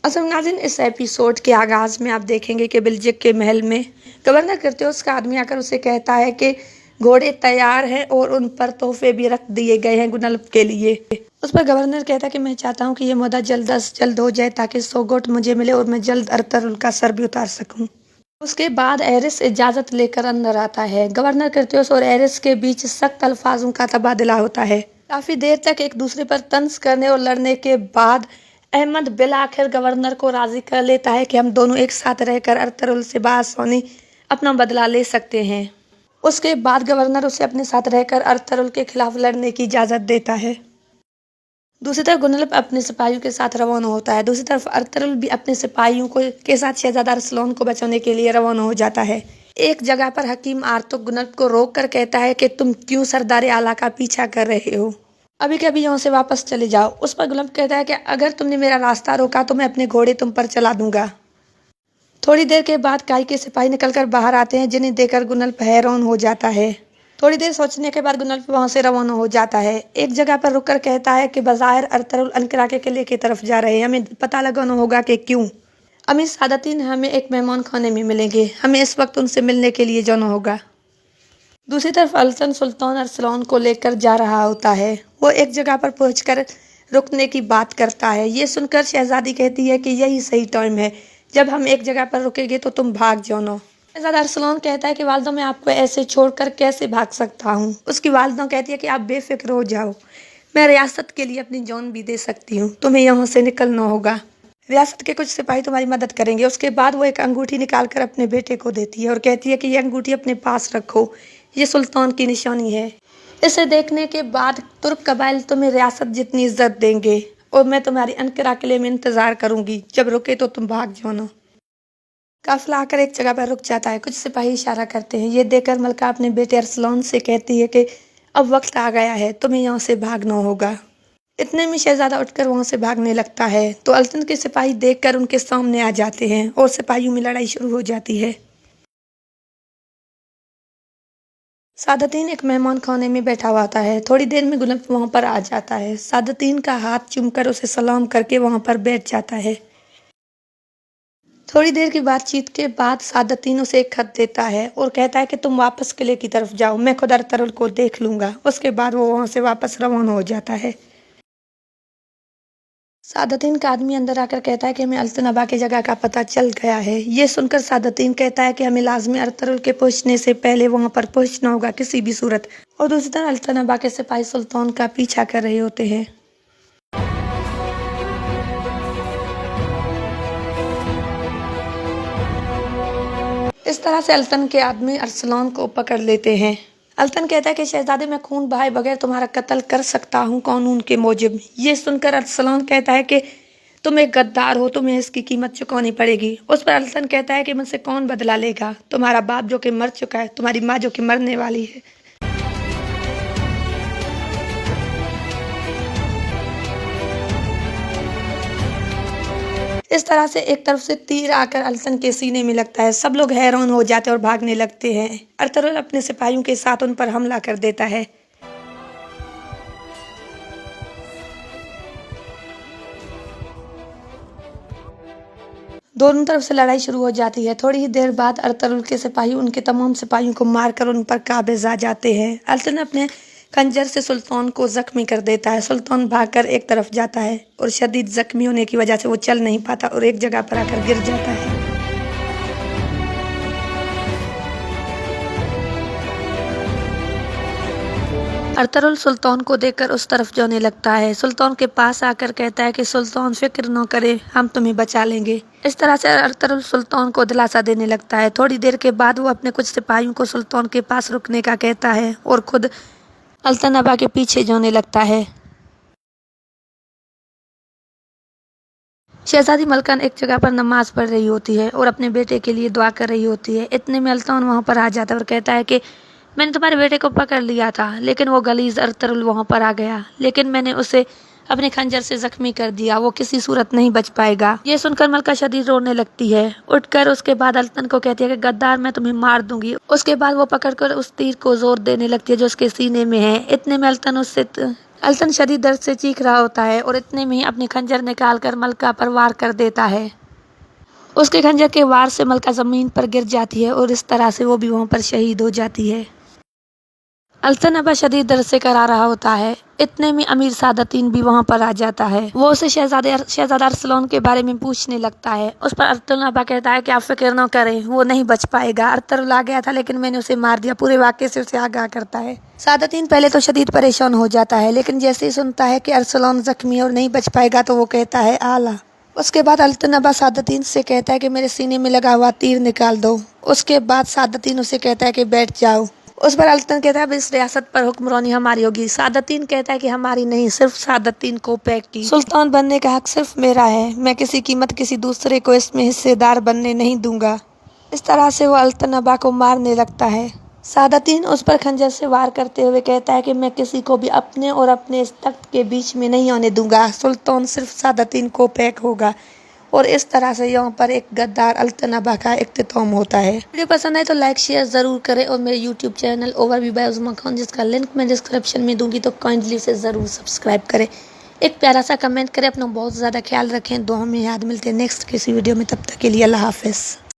असल नाज़रीन, इस एपिसोड के आगाज़ में आप देखेंगे कि बेल्जिक के महल में गवर्नर कर्टियोस का आदमी आकर उसे कहता है कि घोड़े तैयार हैं और उन पर तोहफे भी रख दिए गए हैं गुनल्फ के लिए। उस पर गवर्नर कहता है कि मैं चाहता हूँ कि ये मुद्दा जल्द अज जल्द हो जाए ताकि सोगोट मुझे मिले और मैं जल्द अरतरुल का सर भी उतार सकूँ। उसके बाद एरिस इजाज़त लेकर अंदर आता है। गवर्नर कर्टियोस और एरिस के बीच सख्त अल्फाजों का तबादला होता है। काफ़ी देर तक एक दूसरे पर तंज करने और लड़ने के बाद अहमद बिल आखिर गवर्नर को राज़ी कर लेता है कि हम दोनों एक साथ रहकर अरतरुल से बासानी अपना बदला ले सकते हैं। उसके बाद गवर्नर उसे अपने साथ रहकर अरतरुल के खिलाफ लड़ने की इजाज़त देता है। दूसरी तरफ गुनल्फ अपने सिपाहियों के साथ रवाना होता है। दूसरी तरफ अरतरुल भी अपने सिपाहियों के साथ शहजादा अरसलान को बचाने के लिए रवाना हो जाता है। एक जगह पर हकीम आर्तुक गुनल्फ को रोक कर कहता है कि तुम क्यों सरदार आला का पीछा कर रहे हो, अभी के अभी यहाँ से वापस चले जाओ। उस पर गुनल्फ कहता है कि अगर तुमने मेरा रास्ता रोका तो मैं अपने घोड़े तुम पर चला दूंगा। थोड़ी देर के बाद काई के सिपाही निकलकर बाहर आते हैं, जिन्हें देखकर गुनल्फ हैरान हो जाता है। थोड़ी देर सोचने के बाद गुनल्फ वहाँ से रवाना हो जाता है। एक जगह पर रुककर कहता है कि बज़ाहिर अरतरुल अनकरा के किले की तरफ जा रहे हैं, हमें पता लगाना होगा कि क्यों। अमीर सादतीन हमें एक मेहमान खाने में मिलेंगे, हमें इस वक्त उनसे मिलने के लिए जाना होगा। दूसरी तरफ अल्तन सुल्तान अरसलान को लेकर जा रहा होता है। वो एक जगह पर पहुंचकर रुकने की बात करता है। ये सुनकर शहजादी कहती है कि यही सही टाइम है, जब हम एक जगह पर रुकेंगे तो तुम भाग जाना। शहजादा अरसलान कहता है कि वालिदा मैं आपको ऐसे छोड़कर कैसे भाग सकता हूँ। उसकी वालिदा कहती है कि आप बेफिक्र हो जाओ, मैं रियासत के लिए अपनी जान भी दे सकती हूँ, तुम्हें यहाँ से निकलना होगा। रियासत के कुछ सिपाही तुम्हारी मदद करेंगे। उसके बाद वो एक अंगूठी निकालकर अपने बेटे को देती है और कहती है कि ये अंगूठी अपने पास रखो, ये सुल्तान की निशानी है। इसे देखने के बाद तुर्क कबाइल तुम्हें रियासत जितनी इज्जत देंगे और मैं तुम्हारी अनकरा किले में इंतजार करूंगी, जब रुके तो तुम भाग जाना। काफिला आकर एक जगह पर रुक जाता है। कुछ सिपाही इशारा करते हैं। ये देखकर मलका अपने बेटे अरसलान से कहती है कि अब वक्त आ गया है, तुम्हें यहाँ से भागना होगा। इतने में शहजादा उठकर वहाँ से भागने लगता है तो अल्तन के सिपाही देखकर उनके सामने आ जाते हैं और सिपाहियों में लड़ाई शुरू हो जाती है। सादतीन एक मेहमान खाने में बैठा हुआ होता है। थोड़ी देर में गुनल्फ वहाँ पर आ जाता है। सादतीन का हाथ चूमकर उसे सलाम करके वहाँ पर बैठ जाता है। थोड़ी देर की बातचीत के बाद सादतीन उसे एक खत देता है और कहता है कि तुम वापस किले की तरफ जाओ, मैं खुद अरतरुल को देख लूंगा। उसके बाद वो वहाँ से वापस रवाना हो जाता है। सादतीन का आदमी अंदर आकर कहता है कि हमें अल्तनबा की जगह का पता चल गया है। ये सुनकर सादतीन कहता है कि हमें लाजमी अरतरुल के पहुंचने से पहले वहां पर पहुंचना होगा किसी भी सूरत। और दूसरी तरफ अल्तनबा के सिपाही सुल्तान का पीछा कर रहे होते हैं। इस तरह से अल्तन के आदमी अरसलान को पकड़ लेते हैं। अल्तन कहता है कि शहजादे मैं खून बहाए बगैर तुम्हारा कत्ल कर सकता हूँ कानून के मूजिब। ये सुनकर अरसलान कहता है कि तुम एक गद्दार हो, तुम्हें इसकी कीमत चुकानी पड़ेगी। उस पर अल्तन कहता है कि मुझसे कौन बदला लेगा, तुम्हारा बाप जो कि मर चुका है, तुम्हारी माँ जो कि मरने वाली है। इस तरह से एक तरफ से तीर आकर अल्तन के सीने में लगता है। सब लोग हैरान हो जाते हैं और भागने लगते हैं। अरतरुल अपने सिपाहियों के साथ उन पर हमला कर देता है। दोनों तरफ से लड़ाई शुरू हो जाती है। थोड़ी ही देर बाद अरतरुल के सिपाही उनके तमाम सिपाहियों को मारकर उन पर काबिज आ जाते हैं। अल्तन अपने खंजर से सुल्तान को जख्मी कर देता है। सुल्तान भागकर एक तरफ जाता है और शदीद जख्मी होने की वजह से वो चल नहीं पाता और एक जगह पर आकर गिर जाता है। अरतरुल सुल्तान को देखकर उस तरफ जाने लगता है। सुल्तान के पास आकर कहता है कि सुल्तान फिक्र न करे, हम तुम्हें बचा लेंगे। इस तरह से अरतरुल सुल्तान को दिलासा देने लगता है। थोड़ी देर के बाद वो अपने कुछ सिपाहियों को सुल्तान के पास रुकने का कहता है और खुद अल्तनबा के पीछे जाने लगता है। शहजादी मलकान एक जगह पर नमाज पढ़ रही होती है और अपने बेटे के लिए दुआ कर रही होती है। इतने में अल्तान वहाँ पर आ जाता है और कहता है कि मैंने तुम्हारे बेटे को पकड़ लिया था, लेकिन वो गलीज अरतरुल वहाँ पर आ गया, लेकिन मैंने उसे अपने खंजर से जख्मी कर दिया, वो किसी सूरत नहीं बच पाएगा। ये सुनकर मलका शदीद रोने लगती है। उठकर उसके बाद अल्तन को कहती है कि गद्दार मैं तुम्हें मार दूंगी। उसके बाद वो पकड़कर उस तीर को जोर देने लगती है जो उसके सीने में है। इतने में अल्तन उससे अल्तन शदीद दर्द से चीख रहा होता है और इतने में ही अपनी खंजर निकालकर मलका पर वार कर देता है। उसके खंजर के वार से मलका ज़मीन पर गिर जाती है और इस तरह से वो भी वहाँ पर शहीद हो जाती है। अल्तन अबा शदीद दर्द से करा रहा होता है। इतने में अमीर सादतीन भी वहाँ पर आ जाता है। वो उसे शहजादा अरसलान के बारे में पूछने लगता है। उस पर अल्तन अबा कहता है कि आप फिक्र न करें, वो नहीं बच पाएगा। अरतुगरुल आ गया था लेकिन मैंने उसे मार दिया। पूरे वाक़े से उसे आगाह करता है। सादतीन पहले तो शदीद परेशान हो जाता है, लेकिन जैसे ही सुनता है कि अरसलान जख्मी और नहीं बच पाएगा तो वो कहता है आला। उसके बाद अल्तन अबा सादतीन से कहता है कि मेरे सीने में लगा हुआ तीर निकाल दो। उसके बाद सादतीन उसे कहता है कि बैठ जाओ। उस पर अल्तन कहता है अब इस रियासत पर हुक्मरानी हमारी होगी। सादतीन कहता है कि हमारी नहीं, सिर्फ सादतीन कोपैक की। सुल्तान बनने का हक सिर्फ मेरा है। मैं किसी कीमत किसी दूसरे को इसमें हिस्सेदार बनने नहीं दूंगा। इस तरह से वो अल्तन अबा को मारने लगता है। सादतीन उस पर खंजर से वार करते हुए कहता है कि मैं किसी को भी अपने और अपने इस तख्त के बीच में नहीं आने दूंगा। सुल्तान सिर्फ सादतीन कोपैक होगा। और इस तरह से यहाँ पर एक गद्दार अल्तन अबा का इख्तिताम होता है। वीडियो पसंद आए तो लाइक शेयर ज़रूर करें और मेरे यूट्यूब चैनल ओवरव्यू बाय उज़्मा खान, जिसका लिंक मैं डिस्क्रिप्शन में दूंगी, तो काइंडली उसे ज़रूर सब्सक्राइब करें। एक प्यारा सा कमेंट करें। अपना बहुत ज़्यादा ख्याल रखें। दुआ में याद। मिलते हैं नेक्स्ट किसी वीडियो में। तब तक के लिए अल्लाह हाफ़िज़।